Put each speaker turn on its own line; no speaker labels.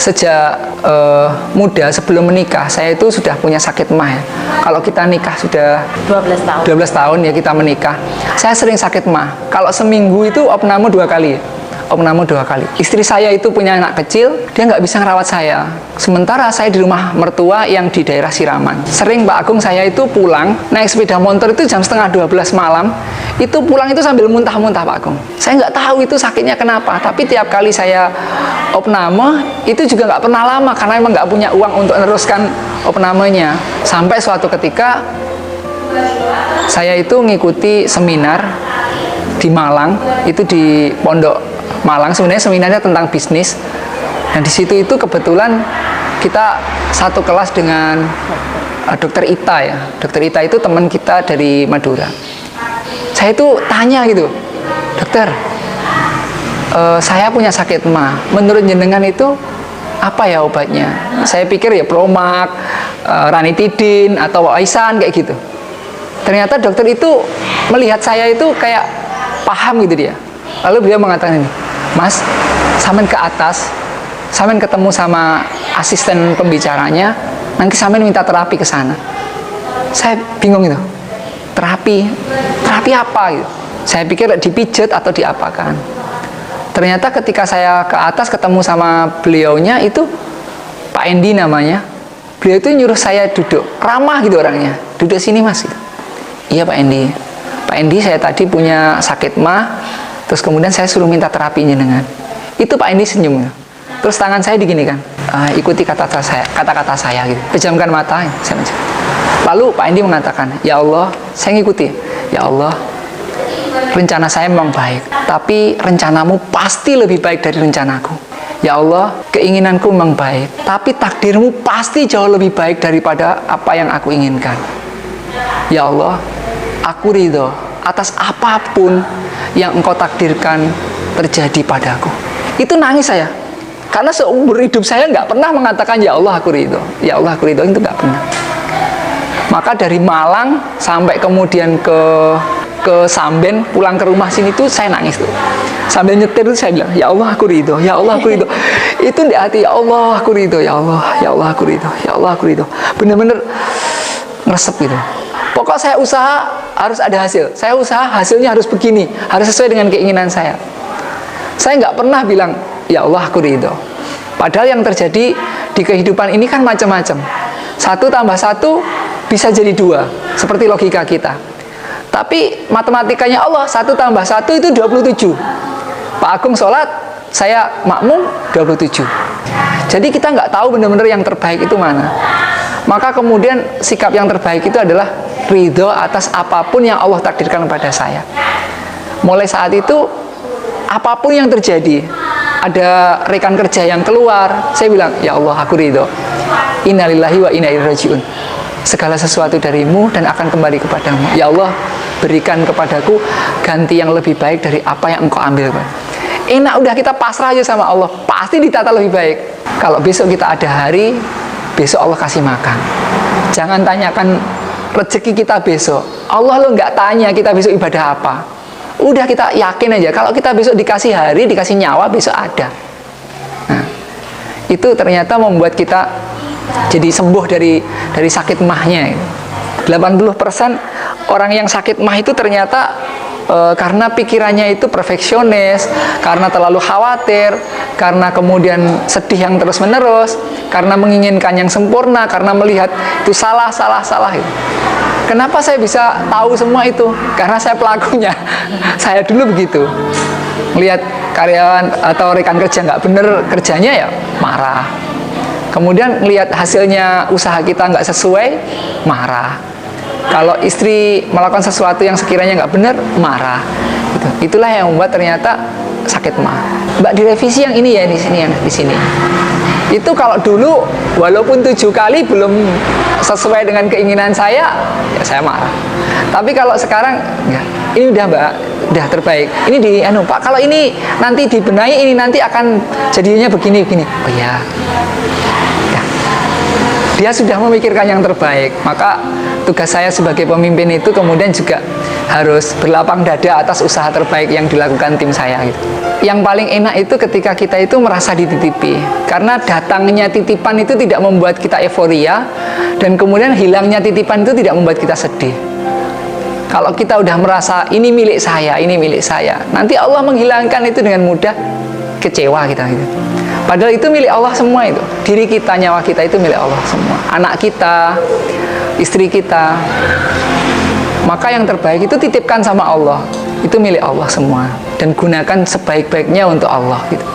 sejak muda sebelum menikah saya itu sudah punya sakit mah ya. Kalau kita nikah sudah 12 tahun ya kita menikah. Saya sering sakit mah. Kalau seminggu itu opname 2 kali. Opname 2 kali. Istri saya itu punya anak kecil, dia nggak bisa ngerawat saya. Sementara saya di rumah mertua yang di daerah Siraman. Sering Pak Agung saya itu pulang naik sepeda motor itu jam setengah 12 malam. Itu pulang itu sambil muntah-muntah Pak Agung. Saya nggak tahu itu sakitnya kenapa. Tapi tiap kali saya opname itu juga nggak pernah lama karena emang nggak punya uang untuk meneruskan opnamenya. Sampai suatu ketika saya itu ngikuti seminar di Malang, itu di Pondok Malang. Sebenarnya seminarnya tentang bisnis. Dan di situ itu kebetulan kita satu kelas dengan Dokter Ita ya. Dokter Ita itu teman kita dari Madura. Saya itu tanya gitu, dokter, saya punya sakit mah. Menurut jenengan itu apa ya obatnya? Saya pikir ya Promak, Ranitidin atau Aisan kayak gitu. Ternyata dokter itu melihat saya itu kayak paham gitu dia. Lalu beliau mengatakan ini, Mas, samen ke atas, samen ketemu sama asisten pembicaranya, nanti samen minta terapi ke sana. Saya bingung gitu. Terapi apa gitu? Saya pikir dipijat atau diapakan. Ternyata ketika saya ke atas ketemu sama beliaunya itu Pak Endi namanya. Beliau itu nyuruh saya duduk, ramah gitu orangnya. Duduk sini Mas gitu. Iya Pak Endi. Pak Endi, saya tadi punya sakit mah, terus kemudian saya suruh minta terapi jenengan. Itu Pak Endi senyum. Terus tangan saya diginikan. Ikuti kata-kata saya gitu. Pejamkan mata, saya menjawab. Lalu Pak Endi mengatakan, ya Allah, saya ngikuti. Ya Allah, rencana saya memang baik, tapi rencanamu pasti lebih baik dari rencanaku. Ya Allah, keinginanku memang baik, tapi takdirmu pasti jauh lebih baik daripada apa yang aku inginkan. Ya Allah, aku ridho atas apapun yang engkau takdirkan terjadi padaku. Itu nangis saya. Karena seumur hidup saya nggak pernah mengatakan, ya Allah aku ridho. Ya Allah aku ridho, itu nggak pernah. Maka dari Malang sampai kemudian ke Samben, pulang ke rumah sini tuh saya nangis tuh. Sambil nyetir tuh saya bilang, ya Allah aku ridho, ya Allah aku ridho. Itu di hati, ya Allah aku ridho, ya Allah aku ridho, ya Allah aku ridho. Bener-bener ngeresep gitu. Pokok saya usaha harus ada hasil. Saya usaha hasilnya harus begini, harus sesuai dengan keinginan saya. Saya nggak pernah bilang, ya Allah aku ridho. Padahal yang terjadi di kehidupan ini kan macam-macam. 1 tambah 1 bisa jadi 2, seperti logika kita. Tapi matematikanya Allah, 1 tambah 1 itu 27. Pak Agung sholat, saya makmum 27. Jadi kita nggak tahu benar-benar yang terbaik itu mana. Maka kemudian sikap yang terbaik itu adalah ridho atas apapun yang Allah takdirkan pada saya. Mulai saat itu, apapun yang terjadi, ada rekan kerja yang keluar, saya bilang, ya Allah aku ridho. Innalillahi wa inna ilaihi rajiun. Segala sesuatu darimu dan akan kembali kepadamu. Ya Allah, berikan kepadaku ganti yang lebih baik dari apa yang engkau ambil. Enak, udah kita pasrah aja sama Allah, pasti ditata lebih baik. Kalau besok kita ada hari, besok Allah kasih makan. Jangan tanyakan rezeki kita besok. Allah lo nggak tanya kita besok ibadah apa. Udah kita yakin aja, kalau kita besok dikasih hari, dikasih nyawa, besok ada. Nah, itu ternyata membuat kita jadi sembuh dari sakit mahnya. 80% orang yang sakit mah itu ternyata karena pikirannya itu perfeksionis, karena terlalu khawatir, karena kemudian sedih yang terus-menerus, karena menginginkan yang sempurna, karena melihat itu salah gitu. Kenapa saya bisa tahu semua itu? Karena saya pelakunya. Saya dulu begitu. Melihat karyawan atau rekan kerja nggak bener kerjanya, ya marah. Kemudian melihat hasilnya usaha kita nggak sesuai, marah. Kalau istri melakukan sesuatu yang sekiranya nggak benar, marah. Gitu. Itulah yang membuat ternyata sakit mah. Mbak, direvisi yang ini ya, di sini yang di sini. Itu kalau dulu walaupun 7 kali belum sesuai dengan keinginan saya, ya saya marah. Tapi kalau sekarang, ya, ini udah Mbak, udah terbaik. Ini di Pak, kalau ini nanti dibenahi, ini nanti akan jadinya begini. Oh ya. Dia sudah memikirkan yang terbaik, maka tugas saya sebagai pemimpin itu kemudian juga harus berlapang dada atas usaha terbaik yang dilakukan tim saya gitu. Yang paling enak itu ketika kita itu merasa dititipi, karena datangnya titipan itu tidak membuat kita euforia, dan kemudian hilangnya titipan itu tidak membuat kita sedih. Kalau kita udah merasa ini milik saya, nanti Allah menghilangkan itu dengan mudah, kecewa kita gitu. Padahal itu milik Allah semua itu. Diri kita, nyawa kita itu milik Allah semua. Anak kita, istri kita. Maka yang terbaik itu titipkan sama Allah. Itu milik Allah semua. Dan gunakan sebaik-baiknya untuk Allah gitu.